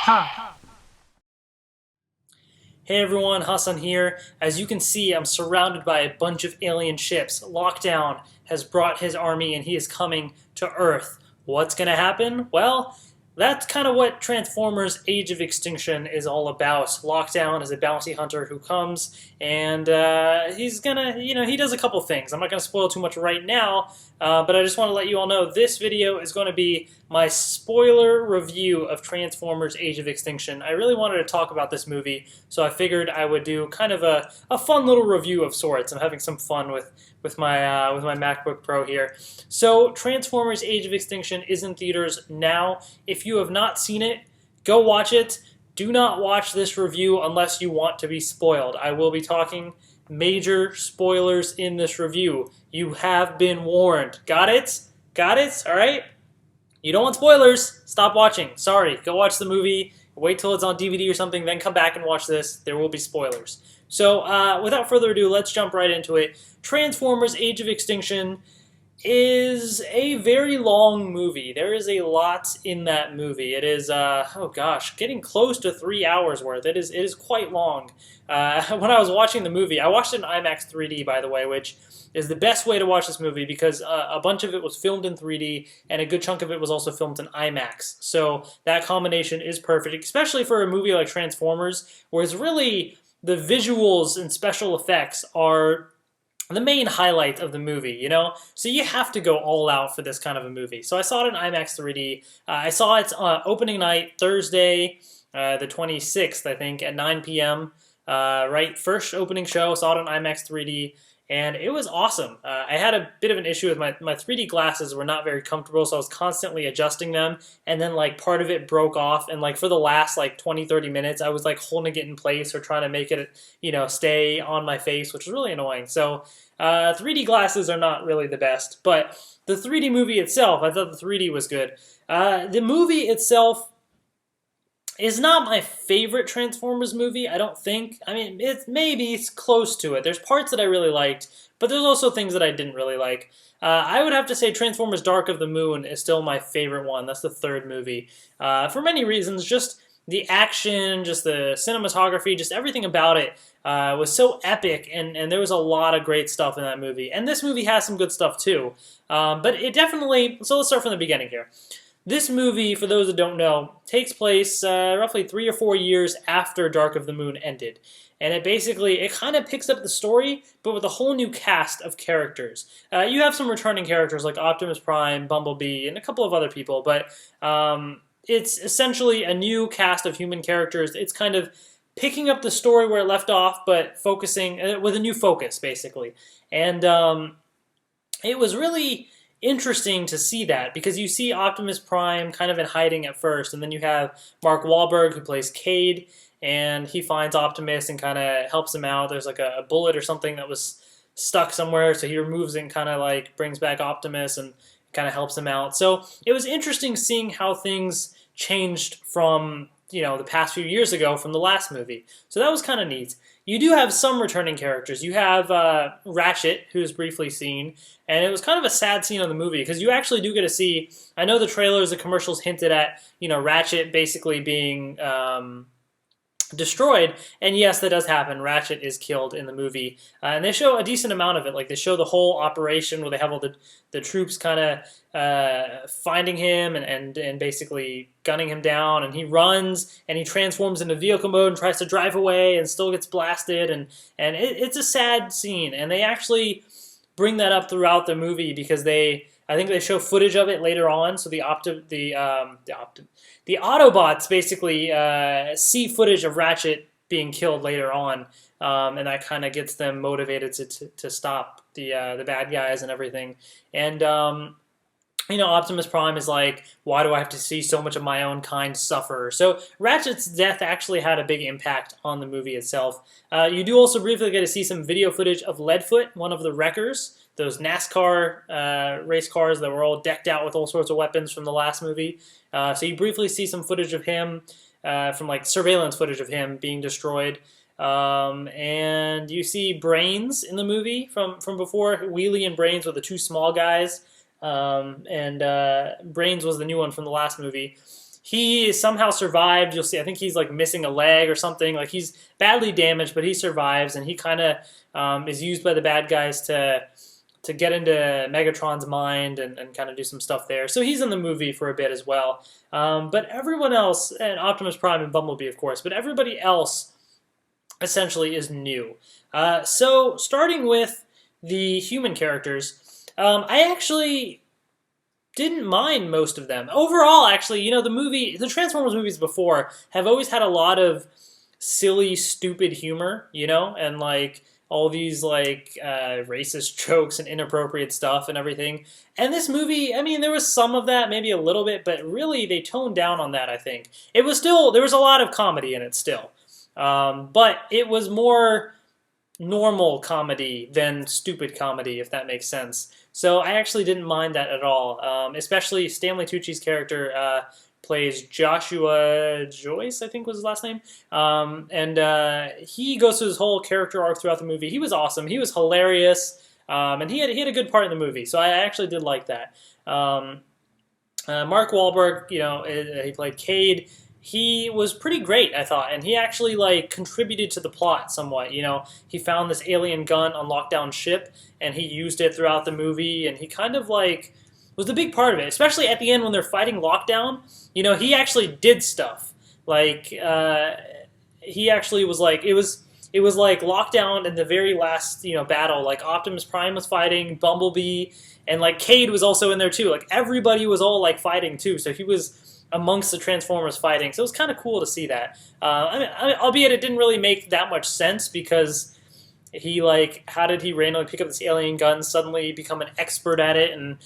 Hey everyone, Hassan here. As you can see, I'm surrounded by a bunch of alien ships. Lockdown has brought his army and he is coming to Earth. What's going to happen? Well, that's kind of what Transformers Age of Extinction is all about. Lockdown is a bounty hunter who comes and he's gonna, he does a couple things. I'm not going to spoil too much right now, but I just want to let you all know this video is going to be my spoiler review of Transformers Age of Extinction. I really wanted to talk about this movie, so I figured I would do kind of a fun little review of sorts. I'm having some fun with my MacBook Pro here. So Transformers Age of Extinction is in theaters now. If you have not seen it, go watch it. Do not watch this review unless you want to be spoiled. I will be talking major spoilers in this review. You have been warned. Got it? Got it? All right? You don't want spoilers? Stop watching. Sorry. Go watch the movie. Wait till it's on DVD or something, then come back and watch this. There will be spoilers. So without further ado, let's jump right into it. Transformers Age of Extinction is a very long movie. There is a lot in that movie. It is, oh gosh, getting close to 3 hours worth. It is quite long. When I was watching the movie, I watched it in IMAX 3D, by the way, which is the best way to watch this movie because a bunch of it was filmed in 3D and a good chunk of it was also filmed in IMAX. So that combination is perfect, especially for a movie like Transformers, where it's really the visuals and special effects are the main highlight of the movie, you know? So you have to go all out for this kind of a movie. So I saw it in IMAX 3D. I saw it opening night, Thursday, the 26th, I think, at 9 p.m. Right, first opening show, saw it on IMAX 3D. And it was awesome. I had a bit of an issue with my 3D glasses were not very comfortable, so I was constantly adjusting them. And then like part of it broke off. And like for the last like 20, 30 minutes, I was like holding it in place or trying to make it, stay on my face, which was really annoying. So 3D glasses are not really the best. But the 3D movie itself, I thought the 3D was good. The movie itself is not my favorite Transformers movie, I don't think. I mean, it's close to it. There's parts that I really liked, but there's also things that I didn't really like. I would have to say Transformers Dark of the Moon is still my favorite one. That's the third movie. For many reasons, just the action, just the cinematography, just everything about it was so epic, and there was a lot of great stuff in that movie. And this movie has some good stuff too. But it definitely, so let's start from the beginning here. This movie, for those that don't know, takes place roughly 3 or 4 years after Dark of the Moon ended. And it kind of picks up the story, but with a whole new cast of characters. You have some returning characters like Optimus Prime, Bumblebee, and a couple of other people, but it's essentially a new cast of human characters. It's kind of picking up the story where it left off, but focusing with a new focus, basically. And it was really interesting to see that because you see Optimus Prime kind of in hiding at first, and then you have Mark Wahlberg who plays Cade, and he finds Optimus and kind of helps him out. There's like a bullet or something that was stuck somewhere, so he removes it and kind of like brings back Optimus and kind of helps him out. So it was interesting seeing how things changed from the past few years ago from the last movie. So that was kind of neat. You do have some returning characters. You have Ratchet, who is briefly seen, and it was kind of a sad scene of the movie because you actually do get to see, I know the trailers, the commercials hinted at, Ratchet basically being destroyed, and yes, that does happen. Ratchet is killed in the movie, and they show a decent amount of it. Like they show the whole operation where they have all the troops kind of finding him and basically gunning him down, and he runs and he transforms into vehicle mode and tries to drive away and still gets blasted, and it's a sad scene, and they actually bring that up throughout the movie because I think they show footage of it later on. So the Autobots basically see footage of Ratchet being killed later on, and that kind of gets them motivated to stop the bad guys and everything. And Optimus Prime is like, why do I have to see so much of my own kind suffer? So Ratchet's death actually had a big impact on the movie itself. You do also briefly get to see some video footage of Leadfoot, one of the wreckers, those NASCAR race cars that were all decked out with all sorts of weapons from the last movie. So you briefly see some footage of him, from like surveillance footage of him being destroyed. And you see Brains in the movie from before. Wheelie and Brains were the two small guys. Brains was the new one from the last movie. he somehow survived. You'll see. I think he's like missing a leg or something. Like he's badly damaged, but he survives, and he kind of is used by the bad guys to get into Megatron's mind and kind of do some stuff there. So he's in the movie for a bit as well. But everyone else, and Optimus Prime and Bumblebee, of course, but everybody else essentially is new. So starting with the human characters, I actually didn't mind most of them. Overall, actually, the Transformers movies before have always had a lot of silly, stupid humor, and like all these like racist jokes and inappropriate stuff and everything. And this movie, I mean, there was some of that, maybe a little bit, but really they toned down on that, I think. There was a lot of comedy in it still. But it was more normal comedy than stupid comedy, if that makes sense. So I actually didn't mind that at all. Especially Stanley Tucci's character plays Joshua Joyce, I think was his last name. And he goes through his whole character arc throughout the movie. He was awesome. He was hilarious. And he had a good part in the movie. So I actually did like that. Mark Wahlberg, he played Cade. He was pretty great, I thought, and he actually like contributed to the plot somewhat. He found this alien gun on lockdown ship, and he used it throughout the movie, and he kind of like was the big part of it, especially at the end when they're fighting lockdown. He actually did stuff. Like he actually was like it was like lockdown in the very last battle. Like Optimus Prime was fighting Bumblebee, and like Cade was also in there too. Like everybody was all like fighting too, so he was amongst the Transformers fighting. So it was kind of cool to see that. Albeit it didn't really make that much sense because how did he randomly pick up this alien gun, suddenly become an expert at it, and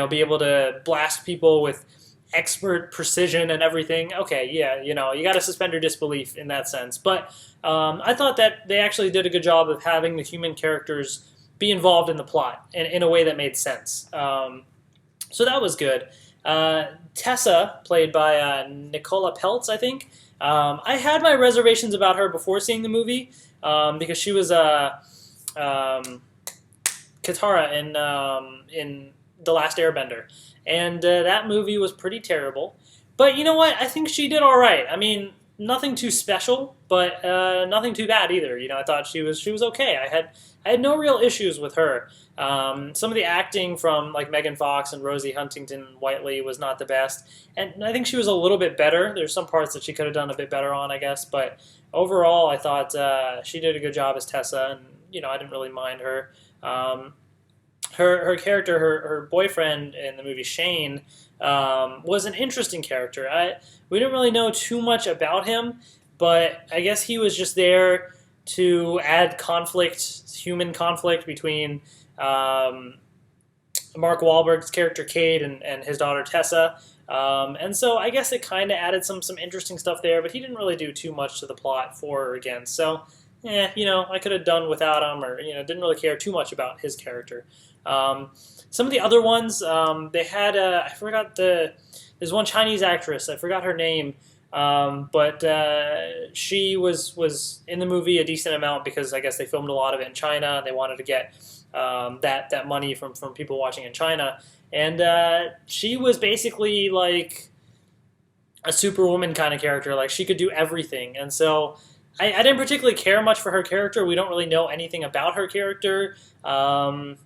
be able to blast people with expert precision and everything? Okay, yeah, you got to suspend your disbelief in that sense. But I thought that they actually did a good job of having the human characters be involved in the plot in a way that made sense. So that was good. Tessa, played by Nicola Peltz, I think. I had my reservations about her before seeing the movie because she was Katara in The Last Airbender, and that movie was pretty terrible. But you know what? I think she did all right. I mean, nothing too special, but nothing too bad either. I thought she was okay. I had no real issues with her. Some of the acting from like Megan Fox and Rosie Huntington-Whiteley was not the best, and I think she was a little bit better. There's some parts that she could have done a bit better on, I guess, but overall, I thought she did a good job as Tessa, and I didn't really mind her. Her character, her boyfriend in the movie, Shane, was an interesting character. We didn't really know too much about him, but I guess he was just there to add human conflict between Mark Wahlberg's character Cade and his daughter Tessa. And so I guess it kind of added some interesting stuff there, but he didn't really do too much to the plot for or against. So, I could have done without him, or didn't really care too much about his character. Some of the other ones, they had I forgot there's one Chinese actress, I forgot her name. But she was in the movie a decent amount because I guess they filmed a lot of it in China and they wanted to get that money from people watching in China. And she was basically like a superwoman kind of character. Like she could do everything. And so I didn't particularly care much for her character. We don't really know anything about her character. I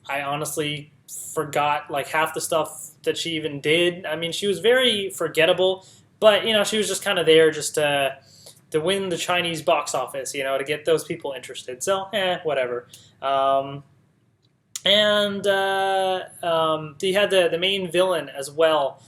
honestly forgot like half the stuff that she even did. I mean, she was very forgettable. But, she was just kind of there just to win the Chinese box office, to get those people interested. So, whatever. And he had the main villain as well.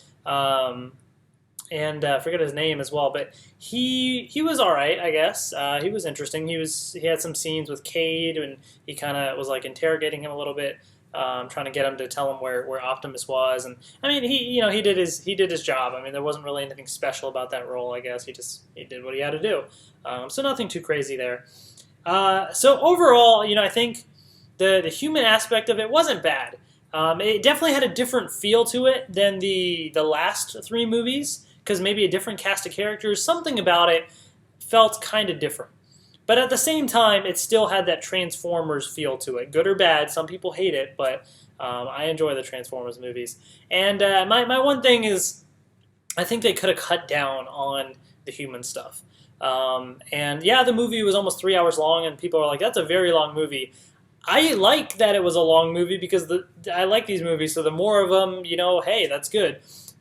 And I forget his name as well. But he was all right, I guess. He was interesting. He had some scenes with Cade, and he kind of was like interrogating him a little bit. Trying to get him to tell him where Optimus was, and I mean he did his job. I mean there wasn't really anything special about that role. I guess he did what he had to do. So nothing too crazy there. So overall, I think the human aspect of it wasn't bad. It definitely had a different feel to it than the last three movies because maybe a different cast of characters. Something about it felt kind of different. But at the same time, it still had that Transformers feel to it. Good or bad, some people hate it, but I enjoy the Transformers movies. And my one thing is, I think they could have cut down on the human stuff. And yeah, the movie was almost 3 hours long, and people are like, "That's a very long movie." I like that it was a long movie because I like these movies, so the more of them, hey, that's good.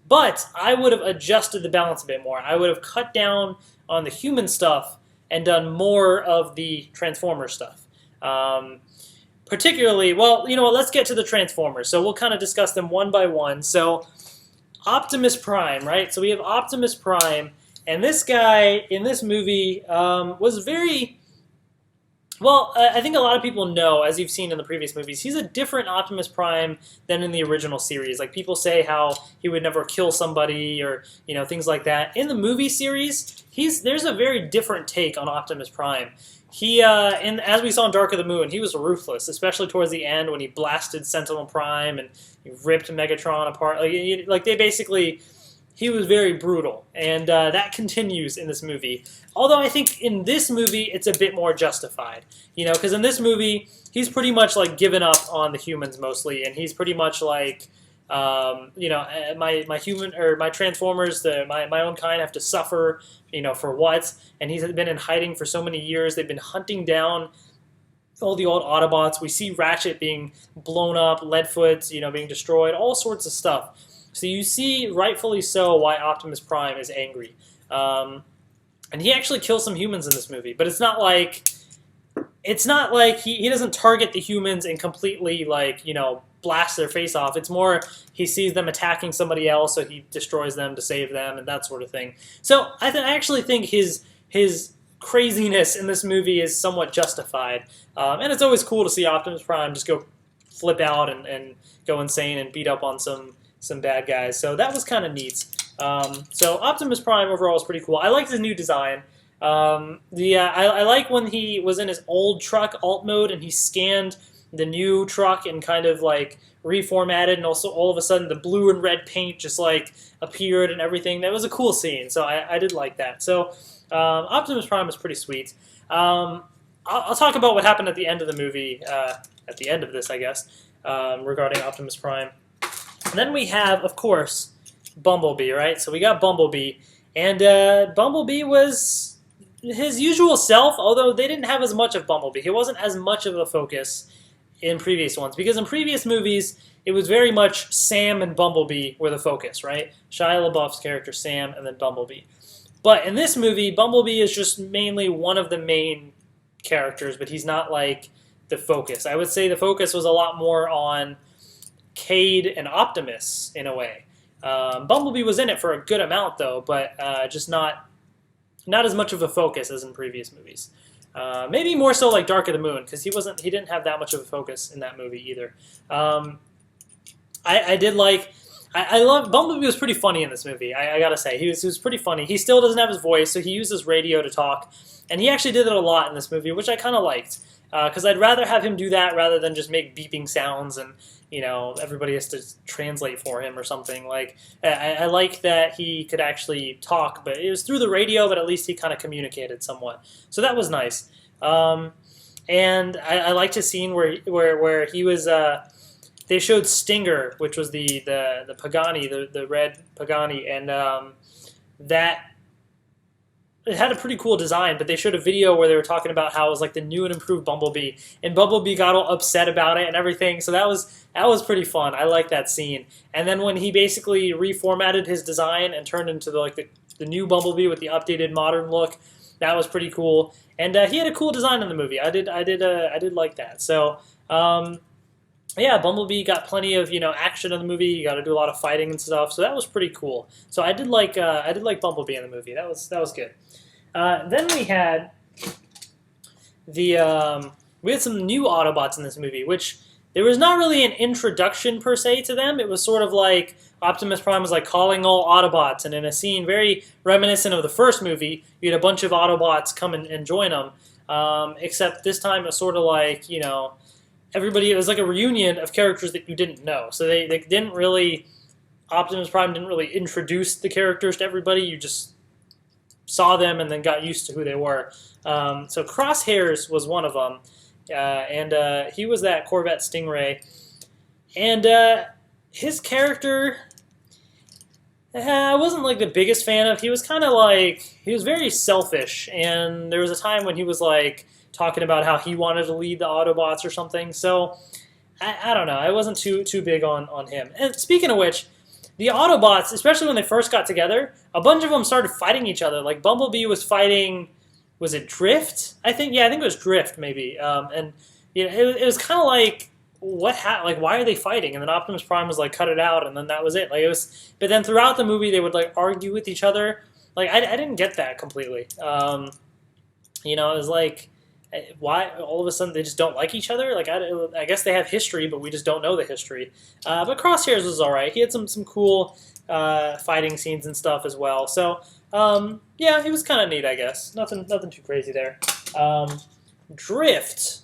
But I would have adjusted the balance a bit more. I would have cut down on the human stuff and done more of the Transformer stuff. Particularly, well, you know what, let's get to the Transformers. So we'll kind of discuss them one by one. So Optimus Prime, right? So we have Optimus Prime, and this guy in this movie was very... Well, I think a lot of people know, as you've seen in the previous movies, he's a different Optimus Prime than in the original series. Like, people say how he would never kill somebody or, things like that. In the movie series, there's a very different take on Optimus Prime. He, as we saw in Dark of the Moon, he was ruthless, especially towards the end when he blasted Sentinel Prime and he ripped Megatron apart. He was very brutal, and that continues in this movie. Although I think in this movie, it's a bit more justified. Because in this movie, he's pretty much like given up on the humans mostly, and he's pretty much like, my human or my Transformers, my own kind have to suffer, for what? And he's been in hiding for so many years. They've been hunting down all the old Autobots. We see Ratchet being blown up, Leadfoot, being destroyed, all sorts of stuff. So you see, rightfully so, why Optimus Prime is angry. And he actually kills some humans in this movie, but it's not like he doesn't target the humans and completely blast their face off. It's more he sees them attacking somebody else, so he destroys them to save them and that sort of thing. So I actually think his craziness in this movie is somewhat justified. And it's always cool to see Optimus Prime just go flip out and go insane and beat up on some bad guys. So that was kind of neat. So Optimus Prime overall is pretty cool. I like his new design. I like when he was in his old truck alt mode and he scanned the new truck and kind of reformatted, and also all of a sudden the blue and red paint just appeared and everything. That was a cool scene. So I did like that. So Optimus Prime is pretty sweet. I'll talk about what happened at the end of the movie, at the end of this, I guess, regarding Optimus Prime. And then we have, of course, Bumblebee, right? So we got Bumblebee, and Bumblebee was his usual self, although they didn't have as much of Bumblebee. He wasn't as much of a focus in previous ones, because in previous movies, it was very much Sam and Bumblebee were the focus, right? Shia LaBeouf's character, Sam, and then Bumblebee. But in this movie, Bumblebee is just mainly one of the main characters, but he's not the focus. I would say the focus was a lot more on Cade and Optimus in a way. Bumblebee was in it for a good amount though, but just not as much of a focus as in previous movies. Maybe more so like Dark of the Moon, because he didn't have that much of a focus in that movie either. I love Bumblebee was pretty funny in this movie. I gotta say he was pretty funny. He still doesn't have his voice, so he uses radio to talk, and he actually did it a lot in this movie, which I kind of liked. Because I'd rather have him do that rather than just make beeping sounds and everybody has to translate for him or something. I like that he could actually talk, but it was through the radio, but at least he kind of communicated somewhat. So that was nice. And I liked his scene where he was. They showed Stinger, which was the Pagani, the red Pagani, and that. It had a pretty cool design, but they showed a video where they were talking about how it was the new and improved Bumblebee, and Bumblebee got all upset about it and everything. So that was pretty fun. I like that scene. And then when he basically reformatted his design and turned into the new Bumblebee with the updated modern look, that was pretty cool. And he had a cool design in the movie. I did like that. So yeah, Bumblebee got plenty of action in the movie. You got to do a lot of fighting and stuff. So that was pretty cool. So I did like Bumblebee in the movie. That was good. Then we had some new Autobots in this movie, which there was not really an introduction per se to them. It was sort of like Optimus Prime was calling all Autobots, and in a scene very reminiscent of the first movie, you had a bunch of Autobots come and join them. Except this time it was sort of everybody. It was like a reunion of characters that you didn't know. So they didn't really. Optimus Prime didn't really introduce the characters to everybody. You just saw them and then got used to who they were. So Crosshairs was one of them, and he was that Corvette Stingray. And his character, I wasn't like the biggest fan of. He was kind of like he was very selfish, and there was a time when he was like talking about how he wanted to lead the Autobots or something. So I don't know. I wasn't too big on him. And speaking of which, the Autobots, especially when they first got together, a bunch of them started fighting each other. Like Bumblebee was fighting, was it Drift? I think yeah, I think it was Drift maybe. And you know, it was kind of like like why are they fighting? And then Optimus Prime was like cut it out, and then that was it. Like it was, but then throughout the movie they would like argue with each other. Like I didn't get that completely. You know, it was like why all of a sudden they just don't like each other? Like I guess they have history, but we just don't know the history. But Crosshairs was all right. He had some cool fighting scenes and stuff as well. So yeah, he was kind of neat, I guess. Nothing too crazy there. Drift.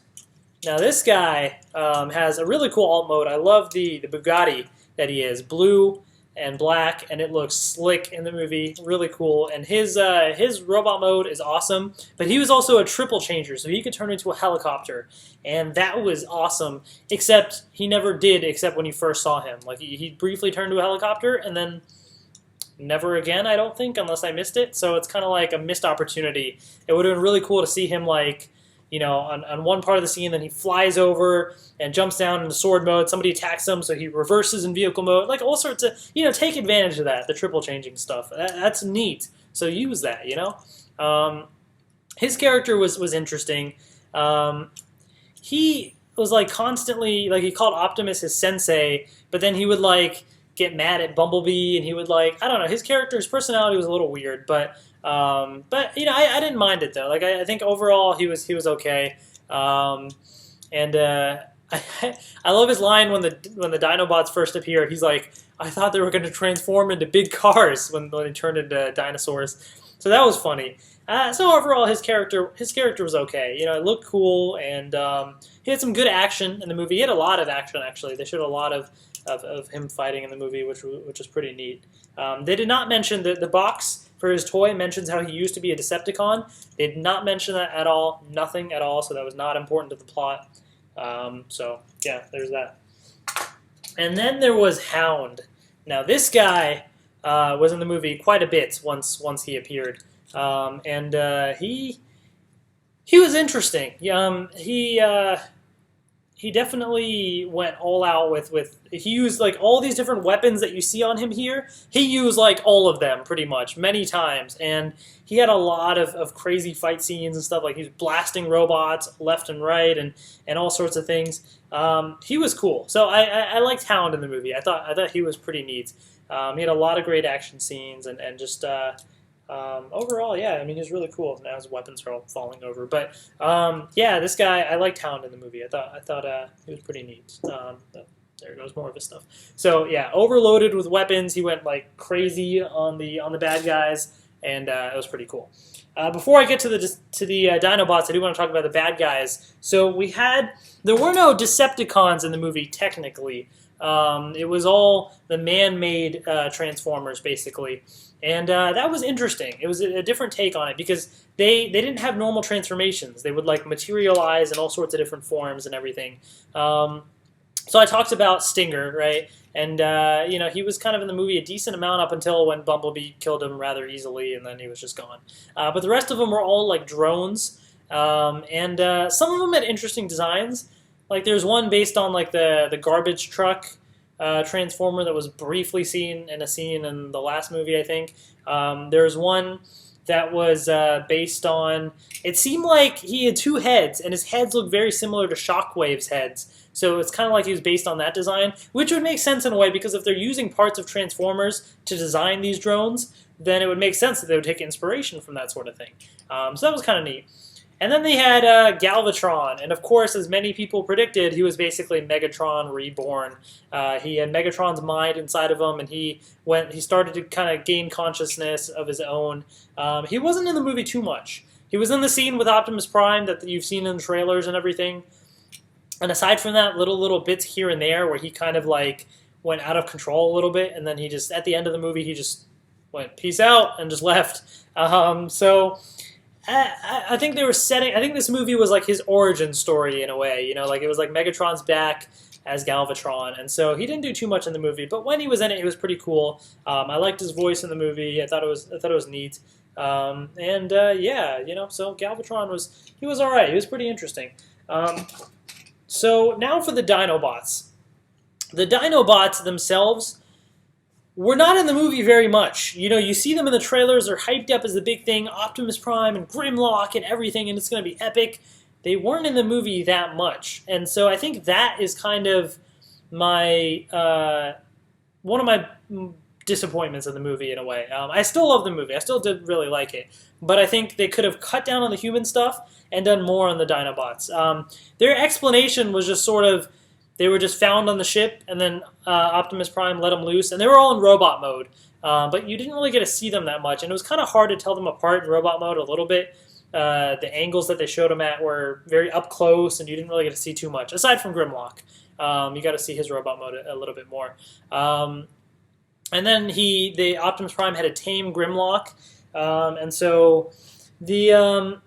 Now this guy has a really cool alt mode. I love the Bugatti that he is, blue and black, and it looks slick in the movie, really cool. And his robot mode is awesome, but he was also a triple changer, so he could turn into a helicopter, and that was awesome. Except he never did, except when you first saw him. Like he briefly turned to a helicopter, and then never again, I don't think, unless I missed it. So it's kind of like a missed opportunity. It would have been really cool to see him like, you know, on one part of the scene, then he flies over and jumps down into sword mode. Somebody attacks him, so he reverses in vehicle mode. Like all sorts of, you know, take advantage of that, the triple changing stuff. That's neat. So use that, you know. His character was interesting. He was like constantly, like he called Optimus his sensei, but then he would like get mad at Bumblebee, and he would like, I don't know, his personality was a little weird, but you know, I didn't mind it though. Like I think overall he was okay. And I love his line when the Dinobots first appeared. He's like, I thought they were going to transform into big cars when they turned into dinosaurs. So that was funny. So overall, his character was okay. You know, it looked cool, and he had some good action in the movie. He had a lot of action actually. They showed a lot of him fighting in the movie, which was pretty neat. They did not mention the box for his toy mentions how he used to be a Decepticon. They did not mention that at all, nothing at all, so that was not important to the plot. So, yeah, there's that. And then there was Hound. Now, this guy was in the movie quite a bit once he appeared. And he was interesting. He definitely went all out with he used like all these different weapons that you see on him here. He used like all of them pretty much many times, and he had a lot of crazy fight scenes and stuff. Like he was blasting robots left and right and all sorts of things. He was cool. So I liked Hound in the movie. I thought he was pretty neat. He had a lot of great action scenes and just overall, yeah, I mean, he was really cool. Now his weapons are all falling over, but yeah, this guy, I liked Hound in the movie. I thought he was pretty neat. There goes more of his stuff. So yeah, overloaded with weapons. He went like crazy on the bad guys, and it was pretty cool. Before I get to the Dinobots, I do want to talk about the bad guys. So there were no Decepticons in the movie technically. It was all the man-made Transformers, basically. And that was interesting. It was a different take on it because they didn't have normal transformations. They would like materialize in all sorts of different forms and everything. So I talked about Stinger, right? And you know, he was kind of in the movie a decent amount up until when Bumblebee killed him rather easily, and then he was just gone. But the rest of them were all like drones, and some of them had interesting designs. Like there's one based on like the garbage truck Transformer that was briefly seen in a scene in the last movie, I think. There's one that was based on, it seemed like he had two heads, and his heads looked very similar to Shockwave's heads. So it's kind of like he was based on that design, which would make sense in a way, because if they're using parts of Transformers to design these drones, then it would make sense that they would take inspiration from that sort of thing. So that was kind of neat. And then they had Galvatron, and of course, as many people predicted, he was basically Megatron reborn. He had Megatron's mind inside of him, and he started to kind of gain consciousness of his own. He wasn't in the movie too much. He was in the scene with Optimus Prime that you've seen in the trailers and everything. And aside from that, little bits here and there where he kind of like went out of control a little bit, and then he just, at the end of the movie, he just went, peace out, and just left. So I think they were setting, I think this movie was like his origin story in a way, you know, like it was like Megatron's back, as Galvatron, and so he didn't do too much in the movie. But when he was in it, he was pretty cool. I liked his voice in the movie. I thought it was neat. Yeah, so Galvatron was all right. He was pretty interesting. So now for the Dinobots. The Dinobots themselves were not in the movie very much. You see them in the trailers. They're hyped up as the big thing, Optimus Prime and Grimlock and everything, and it's going to be epic. They weren't in the movie that much. And so I think that is kind of my one of my disappointments in the movie in a way. I still love the movie. I still did really like it. But I think they could have cut down on the human stuff and done more on the Dinobots. Their explanation was just sort of, they were just found on the ship, and then Optimus Prime let them loose, and they were all in robot mode. But you didn't really get to see them that much, and it was kind of hard to tell them apart in robot mode a little bit. The angles that they showed them at were very up close, and you didn't really get to see too much, aside from Grimlock. You got to see his robot mode a little bit more. And then the Optimus Prime had to tame Grimlock, and so the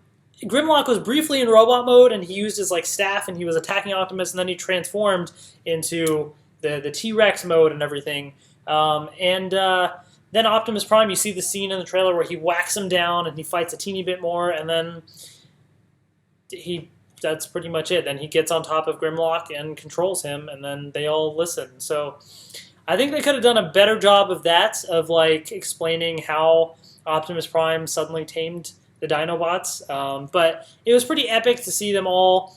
Grimlock was briefly in robot mode, and he used his staff, and he was attacking Optimus, and then he transformed into the T-Rex mode and everything. Then Optimus Prime, you see the scene in the trailer where he whacks him down, and he fights a teeny bit more, and then that's pretty much it. Then he gets on top of Grimlock and controls him, and then they all listen. So I think they could have done a better job of that, of explaining how Optimus Prime suddenly tamed the Dinobots. But it was pretty epic to see them all,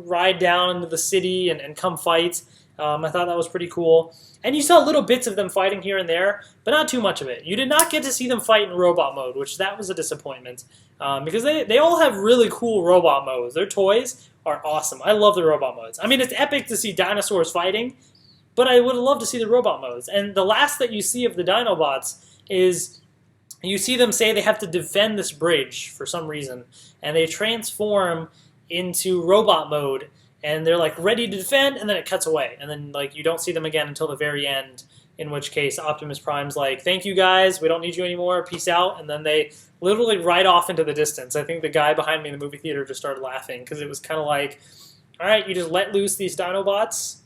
ride down into the city and come fight. I thought that was pretty cool. And you saw little bits of them fighting here and there, but not too much of it. You did not get to see them fight in robot mode, which that was a disappointment. Because they all have really cool robot modes. Their toys are awesome. I love the robot modes. I mean, it's epic to see dinosaurs fighting, but I would have loved to see the robot modes. And the last that you see of the Dinobots is you see them say they have to defend this bridge for some reason, and they transform into robot mode, and they're ready to defend, and then it cuts away, and then you don't see them again until the very end, in which case Optimus Prime's thank you guys, we don't need you anymore, peace out, and then they literally ride off into the distance. I think the guy behind me in the movie theater just started laughing, because it was kind of alright, you just let loose these Dinobots.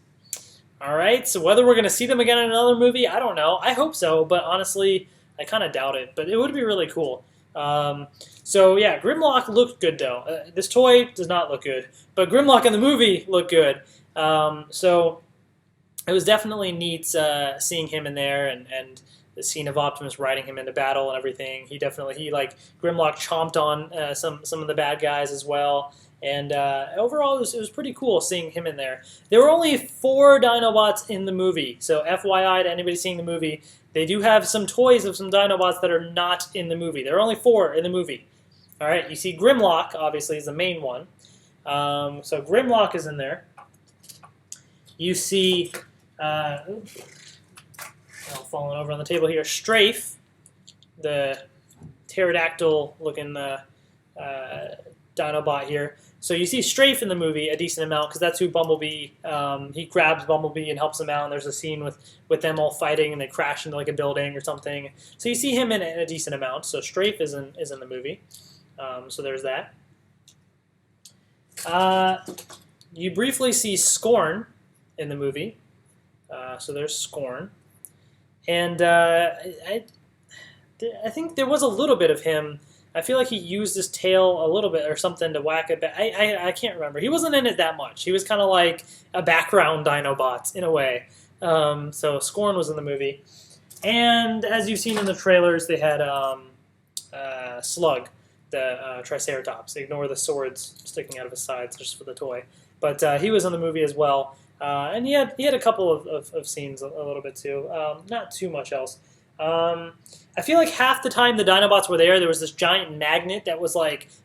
Alright, so whether we're going to see them again in another movie, I don't know. I hope so, but honestly, I kind of doubt it, but it would be really cool. So yeah, Grimlock looked good though. This toy does not look good, but Grimlock in the movie looked good. So it was definitely neat seeing him in there, and the scene of Optimus riding him into battle and everything. Grimlock chomped on some of the bad guys as well. And overall, it was pretty cool seeing him in there. There were only 4 Dinobots in the movie, so FYI to anybody seeing the movie, they do have some toys of some Dinobots that are not in the movie. There are only 4 in the movie. All right, you see Grimlock, obviously, is the main one. So Grimlock is in there. You see, falling over on the table here, Strafe, the pterodactyl-looking Dinobot here. So you see Strafe in the movie a decent amount, because that's who Bumblebee, he grabs Bumblebee and helps him out, and there's a scene with them all fighting, and they crash into a building or something. So you see him in a decent amount. So Strafe is in the movie. So there's that. You briefly see Scorn in the movie. So there's Scorn. And I think there was a little bit of him. I feel like he used his tail a little bit or something to whack it back. I can't remember. He wasn't in it that much. He was kind of like a background Dinobot in a way. So Scorn was in the movie. And as you've seen in the trailers, they had Slug, the Triceratops. Ignore the swords sticking out of his sides just for the toy. But he was in the movie as well. And he had a couple of scenes a little bit too. Not too much else. I feel like half the time the Dinobots were there was this giant magnet that was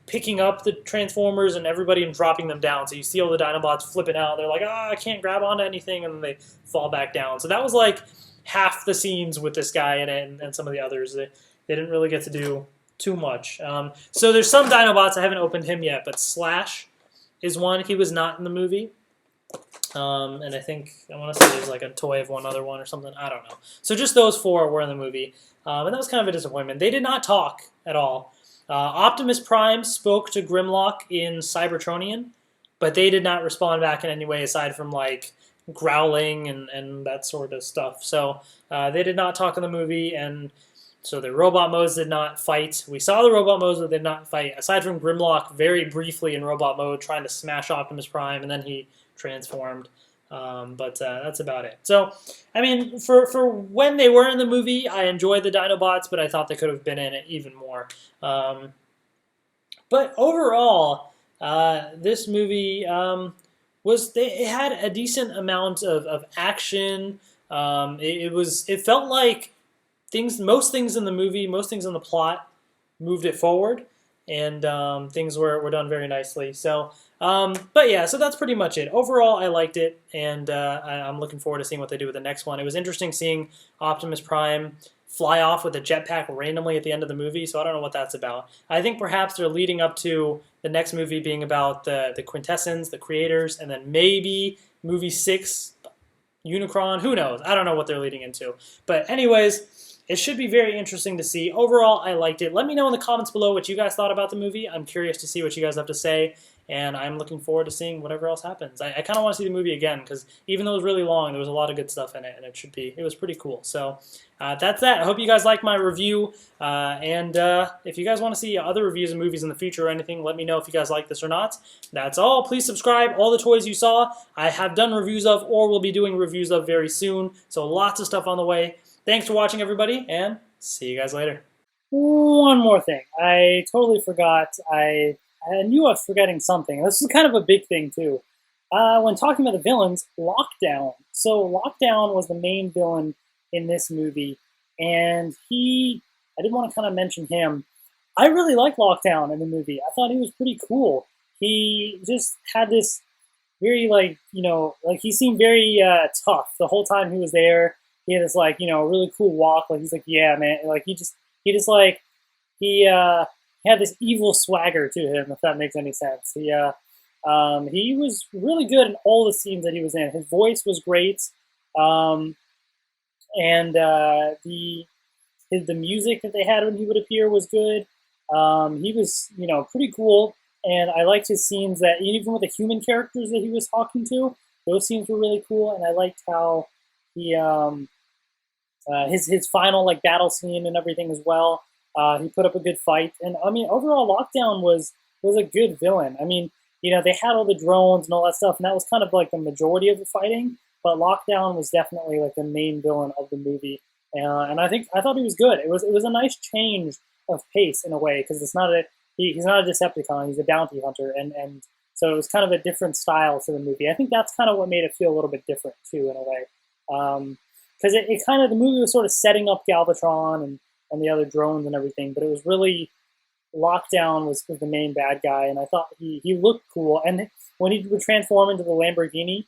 picking up the Transformers and everybody and dropping them down. So you see all the Dinobots flipping out. They're like, I can't grab onto anything, and then they fall back down. So that was half the scenes with this guy in it, and some of the others. They didn't really get to do too much. So there's some Dinobots. I haven't opened him yet, but Slash is one. He was not in the movie. And I think, I want to say there's a toy of one other one or something. I don't know. So just those 4 were in the movie. And that was kind of a disappointment. They did not talk at all. Optimus Prime spoke to Grimlock in Cybertronian, but they did not respond back in any way aside from growling and that sort of stuff. So they did not talk in the movie, and so the robot modes did not fight. We saw the robot modes, but they did not fight. Aside from Grimlock, very briefly in robot mode, trying to smash Optimus Prime, and then he transformed. But that's about it. So, I mean, for when they were in the movie, I enjoyed the Dinobots, but I thought they could have been in it even more. But overall, this movie it had a decent amount of action. It felt like most things in the movie, most things in the plot moved it forward, and things were done very nicely. So, but yeah, so that's pretty much it. Overall, I liked it, and I'm looking forward to seeing what they do with the next one. It was interesting seeing Optimus Prime fly off with a jetpack randomly at the end of the movie, so I don't know what that's about. I think perhaps they're leading up to the next movie being about the Quintessence, the creators, and then maybe movie 6, Unicron, who knows? I don't know what they're leading into. But anyways, it should be very interesting to see. Overall, I liked it. Let me know in the comments below what you guys thought about the movie. I'm curious to see what you guys have to say, and I'm looking forward to seeing whatever else happens. I kind of want to see the movie again, because even though it was really long, there was a lot of good stuff in it, and it was pretty cool. So that's that. I hope you guys liked my review, and if you guys want to see other reviews of movies in the future or anything, let me know if you guys like this or not. That's all. Please subscribe. All the toys you saw, I have done reviews of or will be doing reviews of very soon, so lots of stuff on the way. Thanks for watching, everybody, and see you guys later. One more thing. I totally forgot. I knew I was forgetting something. This is kind of a big thing, too. When talking about the villains, Lockdown. So Lockdown was the main villain in this movie, and I did want to kind of mention him. I really liked Lockdown in the movie. I thought he was pretty cool. He just had this very, he seemed very tough the whole time he was there. He had this, really cool walk. Like, he's like, yeah, man. Like, he had this evil swagger to him, if that makes any sense. He was really good in all the scenes that he was in. His voice was great, and the music that they had when he would appear was good. He was, pretty cool, and I liked his scenes that even with the human characters that he was talking to, those scenes were really cool, and I liked how he his final battle scene and everything as well. He put up a good fight, and I mean, overall, Lockdown was a good villain. I mean, they had all the drones and all that stuff, and that was kind of like the majority of the fighting. But Lockdown was definitely like the main villain of the movie, and I thought he was good. It was a nice change of pace in a way, because he's not a Decepticon, he's a bounty hunter, and so it was kind of a different style to the movie. I think that's kind of what made it feel a little bit different too, in a way, because the movie was sort of setting up Galvatron and the other drones and everything, but it was really Lockdown was the main bad guy, and I thought he looked cool. And when he would transform into the Lamborghini,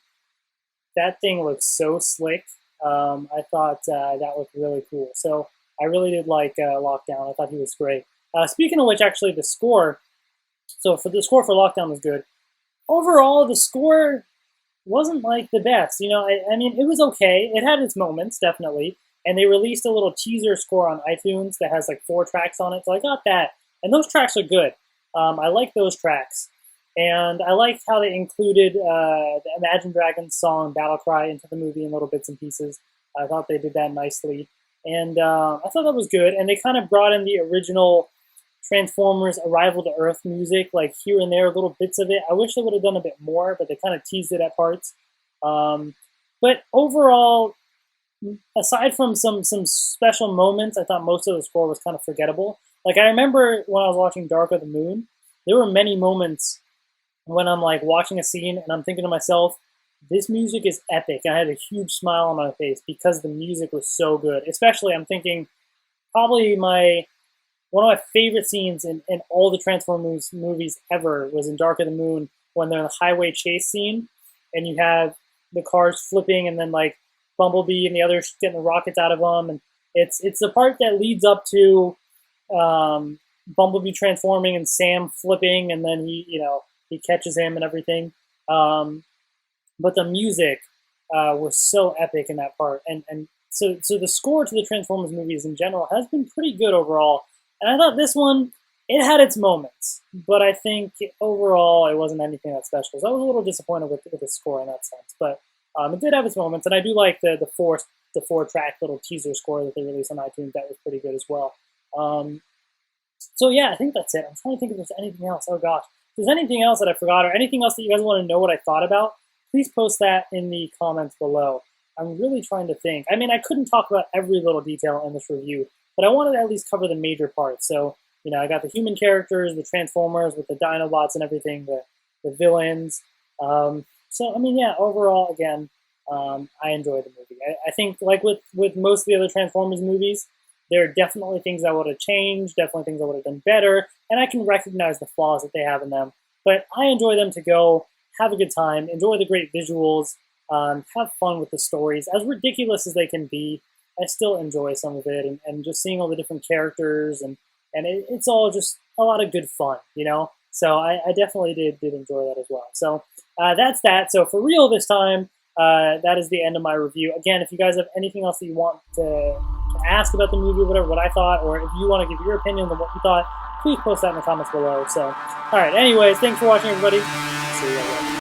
that thing looked so slick. I thought that looked really cool. So I really did like Lockdown. I thought he was great. Speaking of which, actually, the score. So for the score for Lockdown was good. Overall, the score wasn't like the best. I mean, it was okay. It had its moments, definitely. And they released a little teaser score on iTunes that has 4 tracks on it. So I got that. And those tracks are good. I like those tracks. And I liked how they included the Imagine Dragons song Battle Cry into the movie in little bits and pieces. I thought they did that nicely. And I thought that was good. And they kind of brought in the original Transformers Arrival to Earth music, here and there, little bits of it. I wish they would have done a bit more, but they kind of teased it at parts. But overall, aside from some special moments, I thought most of the score was kind of forgettable. I remember when I was watching Dark of the Moon, there were many moments when I'm watching a scene and I'm thinking to myself, this music is epic. And I had a huge smile on my face because the music was so good. Especially, I'm thinking probably one of my favorite scenes in all the Transformers movies ever was in Dark of the Moon, when they're in the highway chase scene and you have the cars flipping and then Bumblebee and the others getting the rockets out of them, and it's the part that leads up to Bumblebee transforming and Sam flipping, and then he catches him and everything. But the music was so epic in that part, and so the score to the Transformers movies in general has been pretty good overall. And I thought this one, it had its moments, but I think overall it wasn't anything that special. So I was a little disappointed with the score in that sense, but It did have its moments, and I do like the 4-track little teaser score that they released on iTunes. That was pretty good as well. So yeah, I think that's it. I'm trying to think if there's anything else. Oh gosh, if there's anything else that I forgot or anything else that you guys want to know what I thought about, please post that in the comments below. I'm really trying to think. I mean, I couldn't talk about every little detail in this review, but I wanted to at least cover the major parts. So, you know, I got the human characters, the Transformers with the Dinobots and everything, the villains. So, I mean, yeah, overall, again, I enjoyed the movie. I think, like with most of the other Transformers movies, there are definitely things I would have changed, definitely things I would have done better, and I can recognize the flaws that they have in them. But I enjoy them to go, have a good time, enjoy the great visuals, have fun with the stories. As ridiculous as they can be, I still enjoy some of it, and just seeing all the different characters, and it's all just a lot of good fun, you know? So I definitely did enjoy that as well. So that's that. So for real this time, that is the end of my review. Again, if you guys have anything else that you want to ask about the movie, whatever, what I thought, or if you want to give your opinion on what you thought, please post that in the comments below. So, all right, anyways, thanks for watching, everybody. See you later.